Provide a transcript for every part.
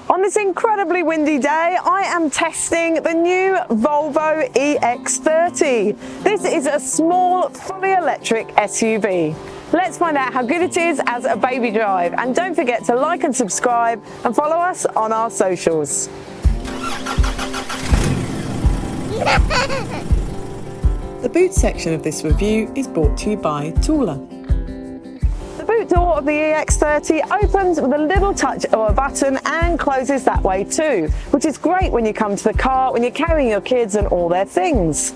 On this incredibly windy day, I am testing the new Volvo EX30. This is a small, fully electric SUV. Let's find out how good it is as a baby drive. And don't forget to like and subscribe and follow us on our socials. The boot section of this review is brought to you by Tooler. The boot door of the EX30 opens with a little touch of a button and closes that way too, which is great when you come to the car when you're carrying your kids and all their things.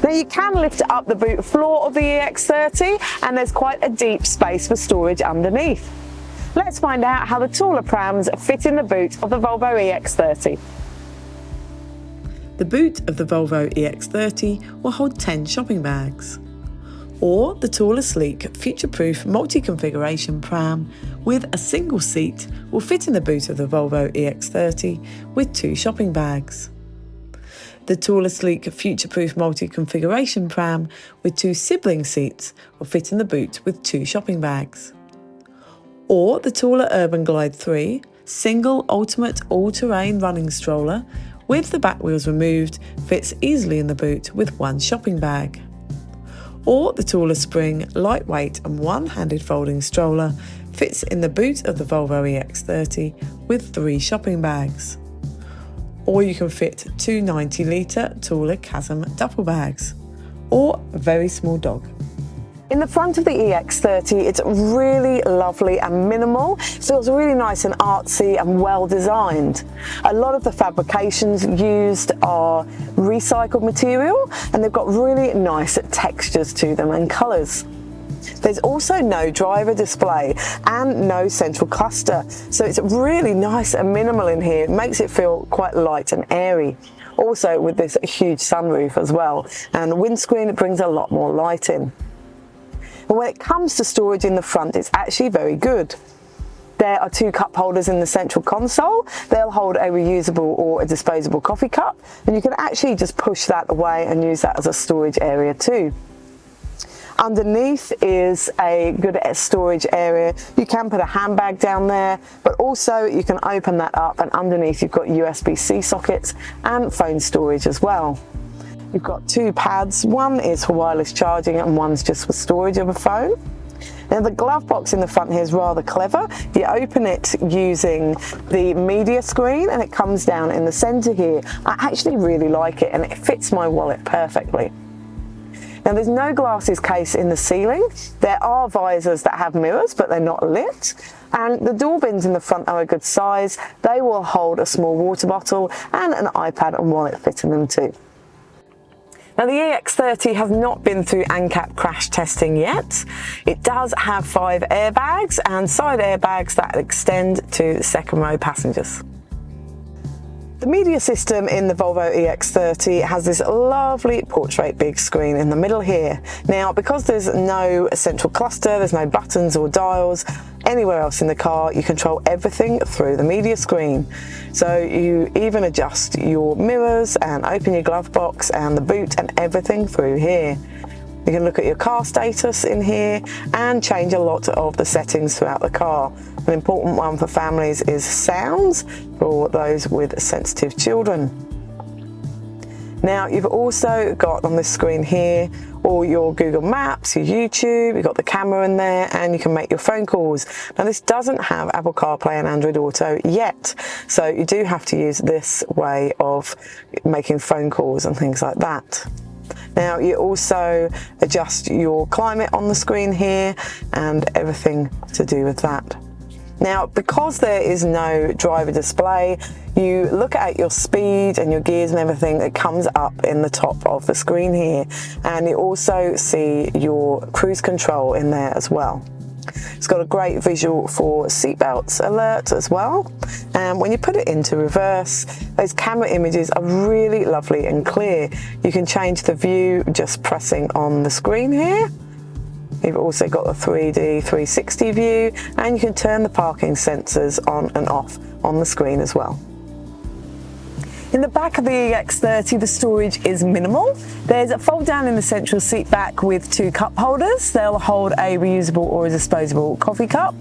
Now you can lift up the boot floor of the EX30 and there's quite a deep space for storage underneath. Let's find out how the taller prams fit in the boot of the Volvo EX30. The boot of the Volvo EX30 will hold 10 shopping bags. Or the taller, sleek, future-proof multi-configuration pram with a single seat will fit in the boot of the Volvo EX30 with 2 shopping bags. The taller, sleek, future-proof multi-configuration pram with 2 sibling seats will fit in the boot with 2 shopping bags. Or the taller Urban Glide 3 single ultimate all-terrain running stroller with the back wheels removed fits easily in the boot with 1 shopping bag. Or the taller spring, lightweight and one-handed folding stroller fits in the boot of the Volvo EX30 with 3 shopping bags. Or you can fit 2 90-litre taller Chasm duffel bags, or a very small dog. In the front of the EX30, it's really lovely and minimal. It feels really nice and artsy and well designed. A lot of the fabrications used are recycled material and they've got really nice textures to them and colours. There's also no driver display and no central cluster, so it's really nice and minimal in here. It makes it feel quite light and airy. Also with this huge sunroof as well, and the windscreen, it brings a lot more light in. But when it comes to storage in the front, it's actually very good. There are 2 cup holders in the central console. They'll hold a reusable or a disposable coffee cup, and you can actually just push that away and use that as a storage area too. Underneath is a good storage area. You can put a handbag down there, but also you can open that up, and underneath you've got USB-C sockets and phone storage as well. You've got 2 pads, one is for wireless charging and one's just for storage of a phone. Now the glove box in the front here is rather clever. You open it using the media screen and it comes down in the centre here. I actually really like it and it fits my wallet perfectly. Now there's no glasses case in the ceiling. There are visors that have mirrors but they're not lit. And the door bins in the front are a good size. They will hold a small water bottle and an iPad and wallet fit in them too. Now the EX30 has not been through ANCAP crash testing yet. It does have 5 airbags and side airbags that extend to second row passengers. The media system in the Volvo EX30 has this lovely portrait big screen in the middle here. Now because there's no central cluster, there's no buttons or dials, anywhere else in the car you control everything through the media screen. So you even adjust your mirrors and open your glove box and the boot and everything through here. You can look at your car status in here and change a lot of the settings throughout the car. An important one for families is sounds for those with sensitive children. Now you've also got on this screen here all your Google Maps, your YouTube, you've got the camera in there and you can make your phone calls. Now this doesn't have Apple CarPlay and Android Auto yet, so you do have to use this way of making phone calls and things like that. Now you also adjust your climate on the screen here and everything to do with that. Now because there is no driver display, you look at your speed and your gears and everything that comes up in the top of the screen here, and you also see your cruise control in there as well. It's got a great visual for seatbelts alert as well, and when you put it into reverse, those camera images are really lovely and clear. You can change the view just pressing on the screen here. You've also got the 3D 360 view, and you can turn the parking sensors on and off on the screen as well. In the back of the EX30, the storage is minimal. There's a fold down in the central seat back with 2 cup holders. They'll hold a reusable or a disposable coffee cup.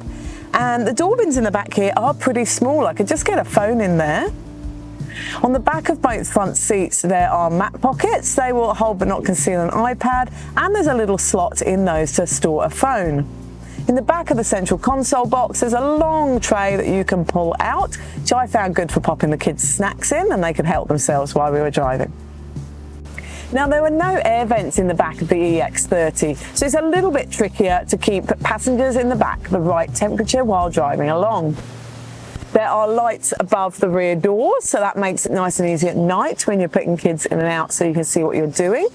And the door bins in the back here are pretty small. I could just get a phone in there. On the back of both front seats there are mat pockets. They will hold but not conceal an iPad, and there's a little slot in those to store a phone. In the back of the central console box there's a long tray that you can pull out, which I found good for popping the kids' snacks in, and they could help themselves while we were driving. Now, there were no air vents in the back of the EX30, so it's a little bit trickier to keep passengers in the back the right temperature while driving along. There are lights above the rear doors, so that makes it nice and easy at night when you're putting kids in and out so you can see what you're doing.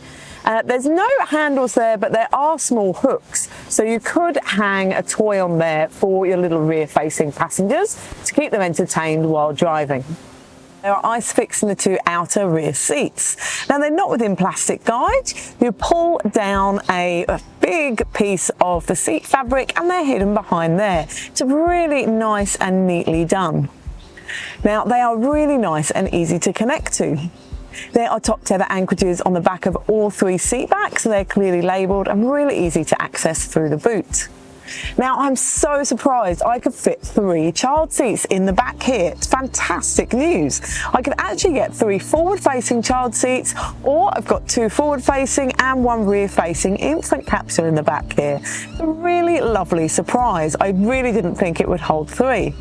There's no handles there, but there are small hooks, so you could hang a toy on there for your little rear-facing passengers to keep them entertained while driving. There are ISOFIX in the two outer rear seats. Now, they're not within plastic guides. You pull down a big piece of the seat fabric and they're hidden behind there. It's really nice and neatly done. Now, they are really nice and easy to connect to. There are top tether anchorages on the back of all three seat backs, so they're clearly labelled and really easy to access through the boot. Now, I'm so surprised I could fit 3 child seats in the back here. It's fantastic news. I could actually get 3 forward-facing child seats, or I've got 2 forward-facing and 1 rear-facing infant capsule in the back here. It's a really lovely surprise. I really didn't think it would hold 3.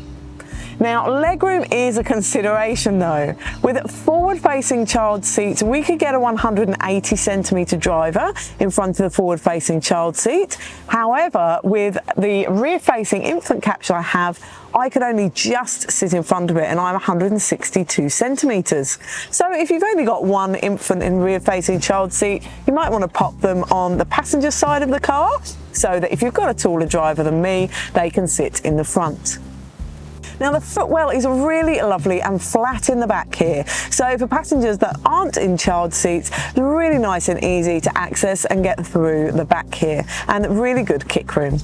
Now, legroom is a consideration though. With forward-facing child seats, we could get a 180 centimetre driver in front of the forward-facing child seat. However, with the rear-facing infant capsule I have, I could only just sit in front of it, and I'm 162 centimetres. So if you've only got 1 infant in rear-facing child seat, you might want to pop them on the passenger side of the car, so that if you've got a taller driver than me, they can sit in the front. Now, the footwell is really lovely and flat in the back here, so for passengers that aren't in child seats, they're really nice and easy to access and get through the back here, and really good kick room.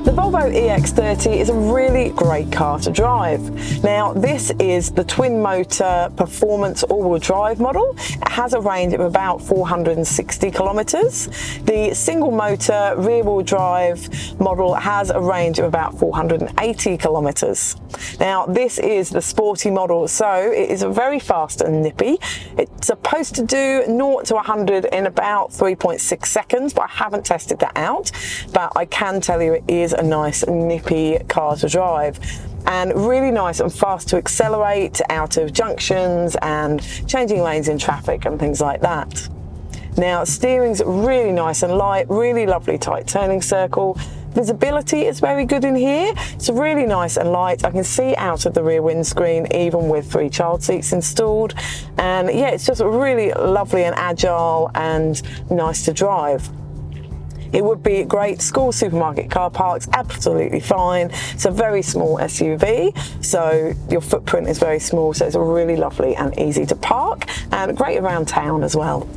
The Volvo EX30 is a really great car to drive. Now, this is the twin motor performance all-wheel drive model. It has a range of about 460 kilometres. The single motor rear-wheel drive model has a range of about 480 kilometres. Now, this is the sporty model, so it is very fast and nippy. It's supposed to do 0 to 100 in about 3.6 seconds, but I haven't tested that out. But I can tell you it is a nice nippy car to drive, and really nice and fast to accelerate out of junctions and changing lanes in traffic and things like that. Now, steering's really nice and light, really lovely tight turning circle. Visibility is very good in here. It's really nice and light. I can see out of the rear windscreen even with 3 child seats installed, and yeah, it's just really lovely and agile and nice to drive. It would be great school, supermarket, car parks, absolutely fine. It's a very small SUV, so your footprint is very small, so it's really lovely and easy to park, and great around town as well.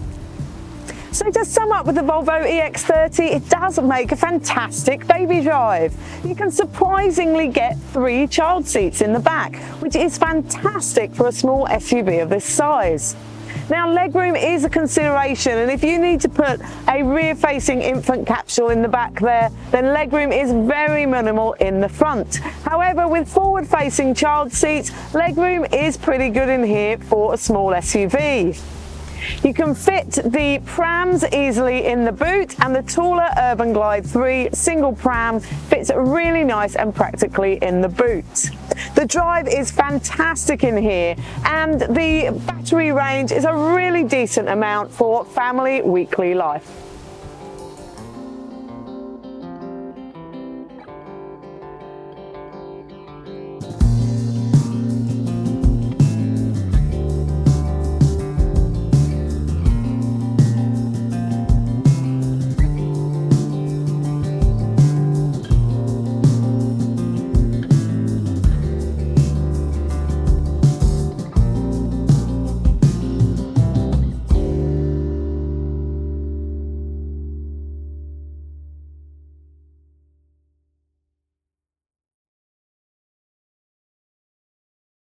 So to sum up with the Volvo EX30, it does make a fantastic baby drive. You can surprisingly get 3 child seats in the back, which is fantastic for a small SUV of this size. Now, legroom is a consideration, and if you need to put a rear-facing infant capsule in the back there, then legroom is very minimal in the front. However, with forward-facing child seats, legroom is pretty good in here for a small SUV. You can fit the prams easily in the boot, and the taller Urban Glide 3 single pram fits really nice and practically in the boot. The drive is fantastic in here, and the battery range is a really decent amount for family weekly life.